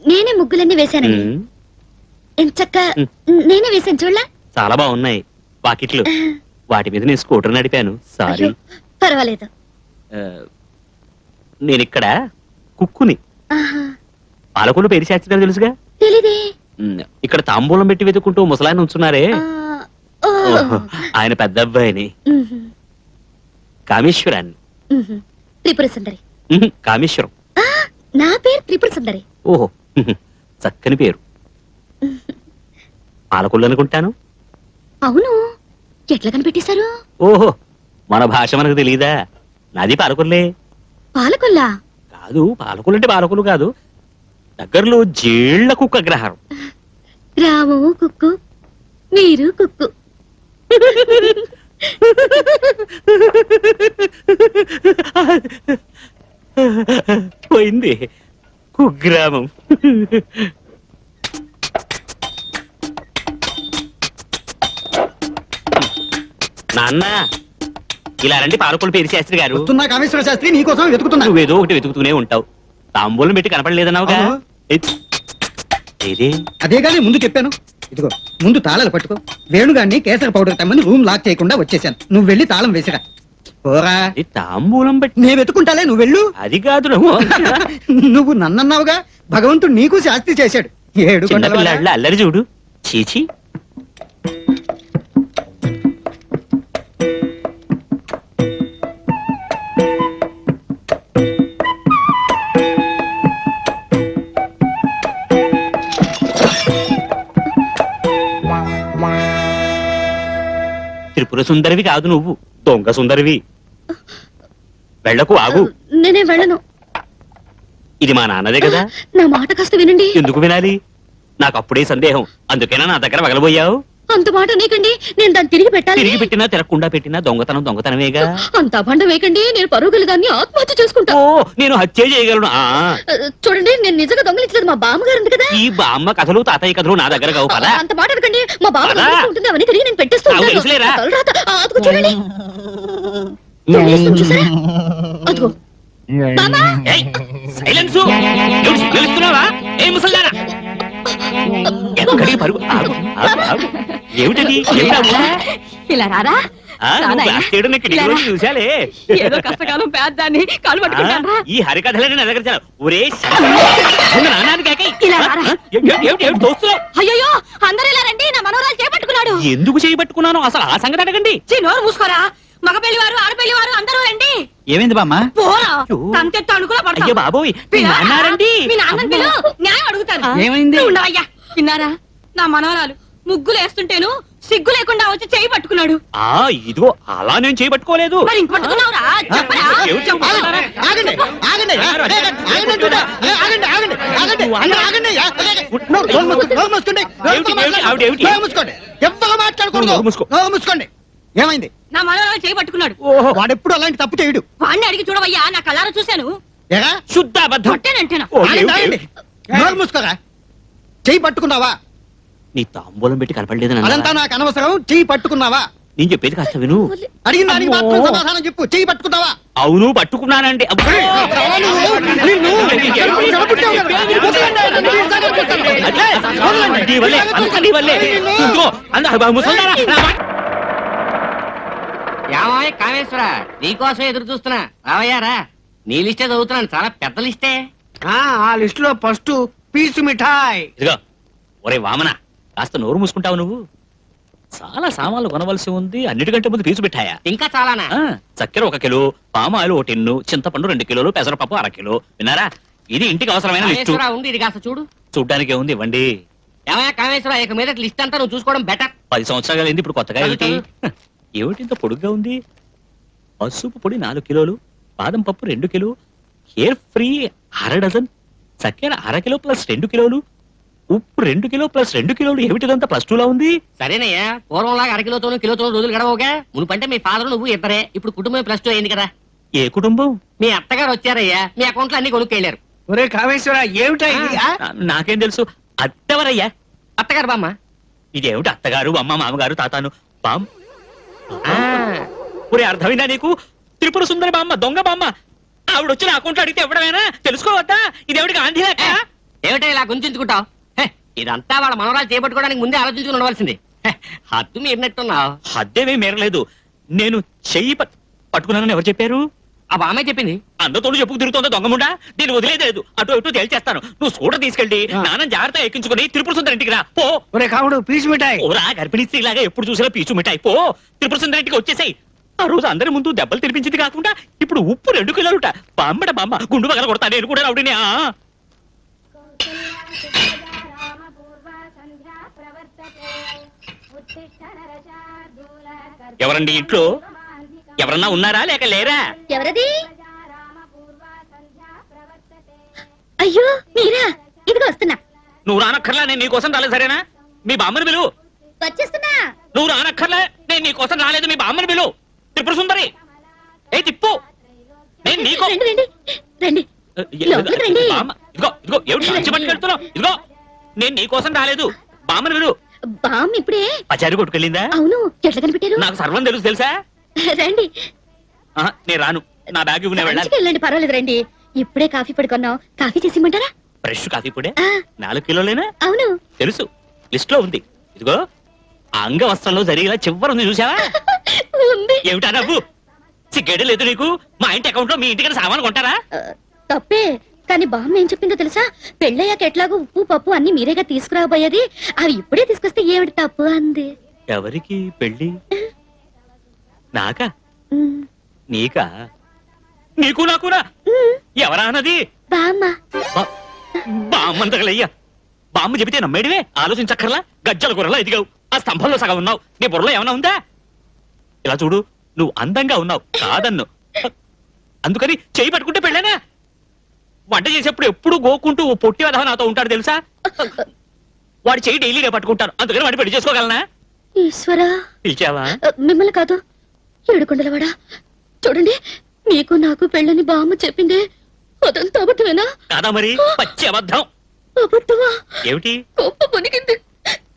నేనే ముగ్గులన్నీ వేశానండి. ఎంచక్క నేనే వేశాను చూడలా. చాలా బాగున్నాయి వాకిట్లు. వాటి మీద నేను స్కూటర్ నడిపాను. సారీ. పర్వాలేదు. నేను ఇక్కడ కుక్కుని. పాలకొల్లు పేరు శాస్త్రి తెలుసుగా? తెలీదే. ఇక్కడ తాంబూలం పెట్టి వెతుక్కుంటూ ముసలాయన ఉంచున్నారే, ఆయన పెద్ద అబ్బాయిని. కామేశ్వరాన్ని. త్రిపుర సుందరి. కామేశ్వరం. నా పేరు త్రిపుర సుందరి. ఓహో, చక్కని పేరు. పాలకొల్లు అనుకుంటాను. అవును, ఎట్లా కనిపెట్టేశారు? ఓహో, మన భాష మనకు తెలీదా? నాది పాలకొల్లే. పాలకొల్లా? కాదు, పాలకొల్లు అంటే పాలకొల్లు కాదు, దగ్గరలో జేళ్ల కుక్క అగ్రహారం. రాము కుక్కు, మీరు కుక్కు. పోయింది కుగ్రామం. నాన్న, ఇలా రండి. పాలకొల్లు పేరు శాస్త్రి గారు. కామేశ్వర శాస్త్రి, నీకోసం వెతుకుతున్నా. నువ్వేదో ఒకటి వెతుకుతూనే ఉంటావు. తాంబూలం పెట్టి కనపడలేదన్నావుగా. అదే కానీ ముందు చెప్పాను. ఇదిగో ముందు తాళాలు పట్టుకో. వేణుగాన్ని కేసర పౌడర్ తెమ్మని రూమ్ లాక్ చేయకుండా వచ్చేసాను. నువ్వు వెళ్ళి తాళం వేసిరా. పోరా. తాంబూలం పెట్టి నేను వెతుకుంటాలే, నువ్వు వెళ్ళు. అది కాదు, నువ్వు నన్నన్నావుగా, భగవంతుడు నీకు శాస్తి చేశాడు. ఏడు అల్లరి చూడు. చీచి. త్రిపుర సుందరివి కాదు నువ్వు, దొంగ సుందరివి. వెళ్ళకు, ఆగు. నేనే వెళ్ళను. ఇది మా నాన్నదే కదా. నా మాట కాస్త వినండి. ఎందుకు వినాలి? నాకు అప్పుడే సందేహం, అందుకేనా నా దగ్గర వగలబోయావు? అంత మాట నీకండి, నేను దాన్ని తిరిగి పెట్టాలి. తిరిగి పెట్టినా తిరగకుండా పెట్టినా దొంగతనం దొంగతనమేగా. అంత అభండం వేయకండి, నేను పరుగులు దాన్ని ఆత్మహత్య చేసుకుంటా. ఓ, నేను హత్య చేయగలను. చూడండి, నేను నిజంగా దొంగలించలేదు. మా బామ్మగారు ఉంది కదా. ఈ బామ్మ కథలు తాతయ్య కథలు నా దగ్గర కావు కదా. అంత మాట అనకండి. మా బామ్మ ఉంటుంది, అవన్నీ తిరిగి నేను పెట్టేస్తాను. చూడండి, అదిగో సైలెన్స్. తెలుస్తున్నావా? ఏ ముసల్దారా, ఎక్కడికి పరుగు? ఏమిటది? ఇలా రారా. చూసాలే, ఈ హరికథలని నా దగ్గర. ఒరే అయ్యో, అందరూ ఇలా రండి, నా మనోరాలు చేపట్టుకున్నాడు. ఎందుకు చేయబట్టుకున్నాను అసలు ఆ సంగతి అడగండి. నోరు మూసుకోరా. మగ పెళ్లి వారు ఆడపెళ్లి వారు అందరూ రండి. ఏమైంది బామ్మ? అయ్యో బాబోయ్, మీ నాన్నని పిలు, న్యాయం అడుగుతాను. ఏమైంది? ఉండవయ్యా. విన్నారా, నా మనవరాలు ముగ్గులు వేస్తుంటేను సిగ్గు లేకుండా వచ్చి చేయి పట్టుకున్నాడు. ఇదిగో అలా నేను చేయబట్టుకోలేదు. మరి ఇంక పట్టుకున్నావురా? చెప్పరా. మూసుకోండి. ఏమైంది? నా మనవరాలు చేయి పట్టుకున్నాడు. వాడెప్పుడు అలాంటి తప్పు చేయడు. వాడిని అడిగి చూడవయ్యా, నా కళ్ళారా చూశాను. శుద్ధ అబద్ధం. మూసుకోరా. చెయ్యి పట్టుకున్నావా? నీ తాంబూలం పెట్టి కనపడలేదు. అదంతా నాకు అనవసరం. చెయ్యి పట్టుకున్నావా? నేను చెప్పేది కాస్త విను. అడిగిన దానికి మాత్రం సమాధానం చెప్పు. చెయ్యి పట్టుకున్నావా? అవును, పట్టుకున్నానండి. కామేశ్వర, నీకోసం ఎదురు చూస్తున్నా. రావయ్యారా, నీ లిస్టే చదువుతున్నాను. చాలా పెద్ద లిస్టే. ఆ లిస్ట్ లో ఫస్ట్ పీసు మిఠాయి. ఇదిగో ఒరే వామన, కాస్త నోరు మూసుకుంటావు నువ్వు. చాలా సామాన్లు కొనవలసి ఉంది, అన్నిటికంటే ముందు పీసు మిఠాయా? ఇంకా చాలానా? చక్కెర 1 కిలో, పామాయిల్ 1 టిన్ను, చింతపండు 2 కిలోలు, పెసరపప్పు 1/2 కిలో. విన్నారా? ఇది ఇంటికి అవసరమైన లిస్టు. ఉంది, ఇది కాస్త చూడు. చూడ్డానికి ఉంది, ఇవ్వండి. ఏమయ్యా కామేశ్వర, ఇక మీద లిస్ట్ అంతా నువ్వు చూసుకోవడం బెటర్. 10 సంవత్సరాలు అయింది, ఇప్పుడు కొత్తగా ఏమిటి? ఏమిటి ఇంత పొడుగ్గా ఉంది? పసుపు పొడి 4 కిలోలు, బాదం పప్పు 2 కిలో, హెయిర్ ఫ్రీ 1/2 డజన్, చక్కెర 1/2 కిలో ప్లస్ 2 కిలోలు, ఉప్పు 2 కిలో ప్లస్ 2 కిలోలు. ఏమిటిదంతా ప్లస్ 2లా ఉంది? సరేనయ్యా, పూర్వంలాగా 1/2 కిలోతోనూ కిలోతోనూ రోజులు గడవగా. మునుపంటే మీ ఫాదర్ నువ్వు ఇద్దరే, ఇప్పుడు కుటుంబం ప్లస్ 2 అయింది కదా. ఏ కుటుంబం? మీ అత్తగారు వచ్చారయ్యా, మీ అకౌంట్లో అన్ని కొనుక్కెళ్ళారు. ఒరే కామేశ్వర, ఏమిటా ఇది? నాకేం తెలుసు. అత్తెవరయ్యా? అత్తగారు బామ్మ. ఇదేమిటి అత్తగారు, అమ్మ, మామగారు, తాతాను, బామ్? ఒరే, అర్థమైందా నీకు? త్రిపుర సుందరి బామ్మ, దొంగ బామ్మ. ఆవిడ వచ్చిన అకౌంట్లో అడిగితే ఇవ్వడమేనా? తెలుసుకోవద్దా? ఇదేవిడికి గాంధీ లెక్క. ఏమిటో ఇలా గుంజించుకుంటావు? ఇదంతా వాళ్ళ మనవరాలు చేపట్టుకోవడానికి ముందే ఆలోచించుకుని ఉండవలసింది. హద్దు మీరినట్టున్నావు. హద్దేమీ మేరలేదు. నేను చెయ్యి పట్టుకున్నానని ఎవరు చెప్పారు? ఆ బామ్మే చెప్పింది. అందతోడు చెప్పుకు తిరుగుతుందా దొంగముండా? నేను వదిలేదు. అటు ఇటు తేల్చేస్తాను. నువ్వు స్కూటర్ తీసుకెళ్ళి నాన్న జాగ్రత్త ఎక్కించుకుని త్రిపుర సుందరి ఇంటికి రా పో. కావుడు పీచు మిఠాయి. ఓరా గర్భిణీ స్త్రీలాగా ఎప్పుడు చూసినా పీచు మిఠాయి పో. త్రిపుర సుందరి ఇంటికి వచ్చేసాయి. ఆ రోజు అందరి ముందు దెబ్బలు తినిపించింది కాకుండా ఇప్పుడు ఉప్పు 2 కిలోలుట. బామ్మడ బామ్మ గుండు పగల కొడతా. నేను కూడా రౌడీనే. ఎవరండి ఇంట్లో? ఎవరన్నా ఉన్నారా లేక లేరా? ఎవరది? అయ్యో మీరా, ఇదిగో వస్తున్నా. నువ్వు రానక్కర్లా, నేను నీకోసం రాలేదు. సరేనా? మీ బామ్మని పిలువు. వచ్చేస్తున్నా. నువ్వు రానక్కర్లే, నేను నీకోసం రాలేదు. మీ బామ్మని పిలువు. త్రిపుర సుందరి ఏ తిప్పు. నేను నీకో రండి రండి. లోపలికి రండి. బామ్మ, ఇదిగో ఇదిగో ఏమిటి మంచి పట్టుకెళ్తున్నావు? ఇదిగో నేను నీకోసం రాలేదు. బామ్మని పిలువు. బామ్ ఇప్పుడే పచారి కొట్టుకెళ్ళిందా? అవును. ఎట్లా కనిపెట్టారు? నాకు సర్వం తెలుసా? రండి. నేను రాను. నా బ్యాగ్ ఇవ్వు, నేను వెళ్ళాలి. మంచిగా వెళ్ళండి, పర్వాలేదు. రండి. ఇప్పుడే కాఫీ పడుకున్నాం. కాఫీ చేసిమంటారా? ఫ్రెష్ కాఫీ పొడే. ఆ, 4 కిలోలేనా? అవును. తెలుసు, లిస్ట్ లో ఉంది. ఇదిగో ఆ అంగవస్త్రంలో జరిగేలా చివరి ఉంది, చూసావా? ఉంది. ఏమిటా నవ్వు? సిగ్గేడే లేదు నీకు? మా ఇంటి అకౌంట్ లో మీ ఇంటికి సామాను కొంటారా? తప్పే. కానీ బామ్మ ఏం చెప్పిందో తెలుసా? పెళ్ళయ్యాక ఎట్లాగో ఉప్పు పప్పు అన్ని మీరేగా తీసుకురాబోయేది. అవి ఇప్పుడే తీసుకొస్తే ఏమిటి తప్పు అంది. ఎవరికి పెళ్ళి? నాకా? ఉమ్, నీకా? నీకు నాకునా? ఉమ్, ఎవరా అన్నది? బామ్మ. బామ్మంతగలయ్యా. బామ్మ చెబితే నమ్మేడివే. ఆలోచించక్కర్లా. గజ్జల కూరలా ఎదిగావు. ఆ స్తంభంలో సగం ఉన్నావు. నీ బుర్రలో ఏమైనా ఉందా? ఇలా చూడు, నువ్వు అందంగా ఉన్నావు కాదన్ను. అందుకని చేయి పట్టుకుంటే పెళ్ళానా? వంట చేసేప్పుడు ఎప్పుడు గోకుంటూ ఓ పొట్టి వదవ నాతో ఉంటాడు తెలుసా? వాడి చేయి డైలీ నేను పట్టుకుంటాను. అందుకని వాడి పెళ్లి చేసుకోగలనా? ఈశ్వరా, పిలిచావా? మిమ్మల్ని కాదు, ఏడుకొండలవాడా. చూడండి, మీకు నాకు పెళ్ళని బామ్మ చెప్పింది. అదంతా అబద్ధమేనా? కాదా మరి? పచ్చి అబద్ధం. అబద్ధమా? ఏమిటి? గొప్ప పొనిగింది.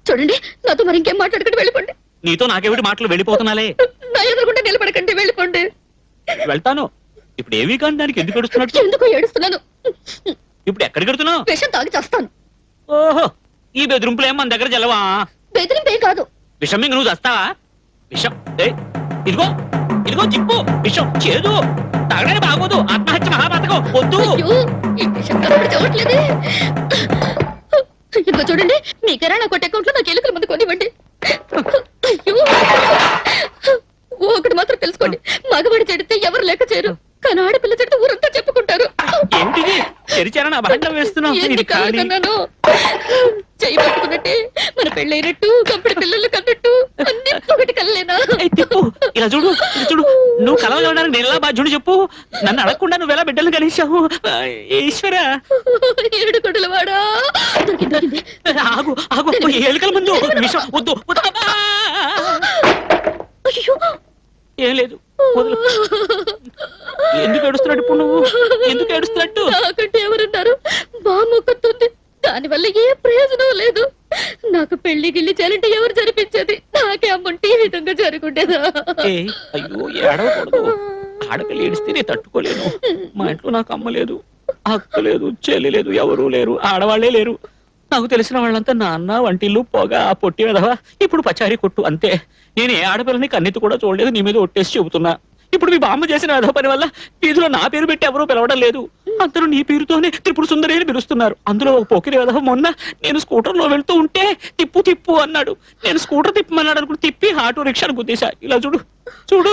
చూడండి, నాతో మరి ఇంకేం మాట్లాడకండి, వెళ్ళిపోండి. నీతో నాకేమిటి మాటలు? వెళ్ళిపోతున్నాలే. నా ఎదురుకుంటే నిలబడకండి, వెళ్ళిపోండి. వెళ్తాను. ఇప్పుడు ఏమీ కానీ దానికి ఎందుకు ఏడుస్తున్నట్టు? ఎందుకు ఏడుస్తున్నాను? ఇప్పుడు ఎక్కడికి వెళ్తున్నావు? విషం తాగి చేస్తాను. ఓహో, ఈ బెదిరింపులు ఏం మన దగ్గర జలవా? బెదిరింపేం కాదు. విషం ఇంక నువ్వు చస్తావా? విషం ఇదిగో ఇదిగో చిప్పు. విషం చేదు, తాగడానికి బాగోదు. ఆత్మహత్య మహాపాతకం. వద్దు. అయ్యో, ఈ విషం కనబడి చూడట్లేదే. ఇదిగో చూడండి, మీ కిరాణా కొట్టే అకౌంట్ లో నాకు ఎలుకల మందు కొనివ్వండి. అయ్యో, ఒకటి మాత్రం తెలుసుకోండి, మగవాడి చెడితే ఎవరు లెక్క చేయరు, కానీ ఆడపిల్ల చెడితే ఊరంతా చెప్పుకుంటారు. ఏమిటిది? తెరిచారా నా భాండం వేస్తున్నావు? ఎన్ని ఇది కళ్ళు ఖాళీ. కన్నాను. చెయ్యి పట్టుకున్నట్టే మన పెళ్ళైనట్టు, కంపెడి పిల్లలు కన్నట్టు అన్ని ఒకటి కల్లేనా? ఏయ్, తిప్పు. ఇలా చూడు, ఇలా చూడు. నువ్వు కలవడానికి నేను ఎలా బాధ్యుడు చెప్పు? నన్ను అడగకుండా నువ్వు ఎలా బిడ్డలు కలిసావు? ఈశ్వర, ఏడుకొండల వాడా. దొరికింది. ఆగు ఆగు. ఎలుకల ముందు విషం వద్దు. వద్దు. అబ్బా! అయ్యో, ఏం లేదు, వదులు. ఎందుకు ఏడుస్తున్నట్టు ఇప్పుడు నువ్వు? ఎందుకు ఏడుస్తున్నట్టు? నాకంటే ఎవరున్నారు? బామ్మొక్కుతుంది. దానివల్ల ఏ ప్రయోజనం లేదు. నాకు పెళ్లి గిల్లి చేయాలంటే ఎవరు జరిపించేది? నాకే అమ్ముంటే ఈ విధంగా జరుగుండేదా? ఏయ్, అయ్యో, ఏడవకూడదు. ఆడపిల్ల ఏడిస్తే నేను తట్టుకోలేను. మా ఇంట్లో నాకు అమ్మ లేదు, అక్క లేదు, చెల్లి లేదు, ఎవరూ లేరు, ఆడవాళ్లే లేరు. నాకు తెలిసిన వాళ్ళంతా నాన్న, వంటిల్లు, పొగ, ఆ పొట్టి వెధవ, ఇప్పుడు పచారీ కొట్టు, అంతే. నేను ఏ ఆడపిల్లని కన్నెత్తి కూడా చూడలేదు. నీ మీద ఒట్టేసి చెబుతున్నా. ఇప్పుడు మీ బామ్మ చేసిన వెధవ పని వల్ల వీధిలో నా పేరు పెట్టి ఎవరూ పిలవడం లేదు. అందరూ నీ పేరుతోనే త్రిపుర సుందరి అని పిలుస్తున్నారు. అందులో ఒక పోకిరి వెధవ మొన్న నేను స్కూటర్ లో వెళ్తూ ఉంటే తిప్పు తిప్పు అన్నాడు. నేను స్కూటర్ తిప్పమన్నాడు అనుకుని తిప్పి ఆటో రిక్షాను గుద్దేశా. ఇలా చూడు చూడు.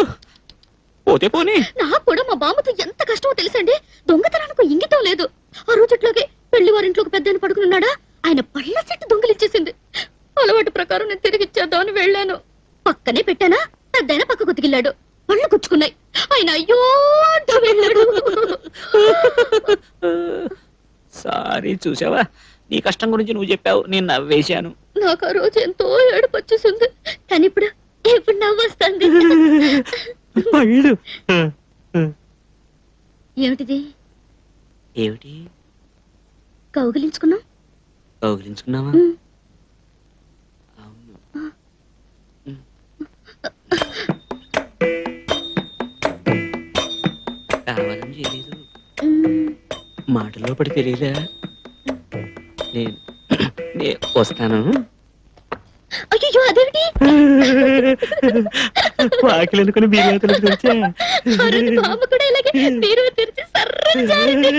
పోతే పోనీ. నాకు కూడా మా బామ్మతో ఎంత కష్టమో తెలుసండి. దొంగతనానికి ఇంగితం లేదు. ఆ రోజుట్లోకి పెళ్లి వారింట్లోకి పెద్ద పడుకున్నాడా, ఆయన పళ్ళ చెట్టు దొంగలిచ్చేసింది. అలవాటు ప్రకారం నేను తిరిగి ఇచ్చేద్దామని వెళ్ళాను. పక్కనే పెట్టానా, పెద్దయినా పక్క గుతికిల్లాడు. పళ్ళు గుచ్చుకున్నాయి. ఆయన అయ్యో అంటూ వెళ్ళాడు. సారీ, చూసావా? నీ కష్టం గురించి నువ్వు చెప్పావు, నేను నవ్వేశాను. నాకు ఆ రోజు ఎంతో ఏడుపు వచ్చేసింది. కానీ ఇప్పుడు నవ్వు వస్తుంది. పళ్ళు. ఏమిటిది? ఏమిటి? కౌగిలించుకున్నాం. కౌగిలించుకున్నావా? అవును. కావాలని చేయలేదు. మాటలో పడి తెలియదా? నేను వస్తాను. అయ్యో అదేమిటి వాకిలు అనుకుని బీరువా తలుపు తెరిచా. ఆ రోజు బామ్మ కూడా ఇలాగే బీరువా తెరిచి సర్రని జారింది.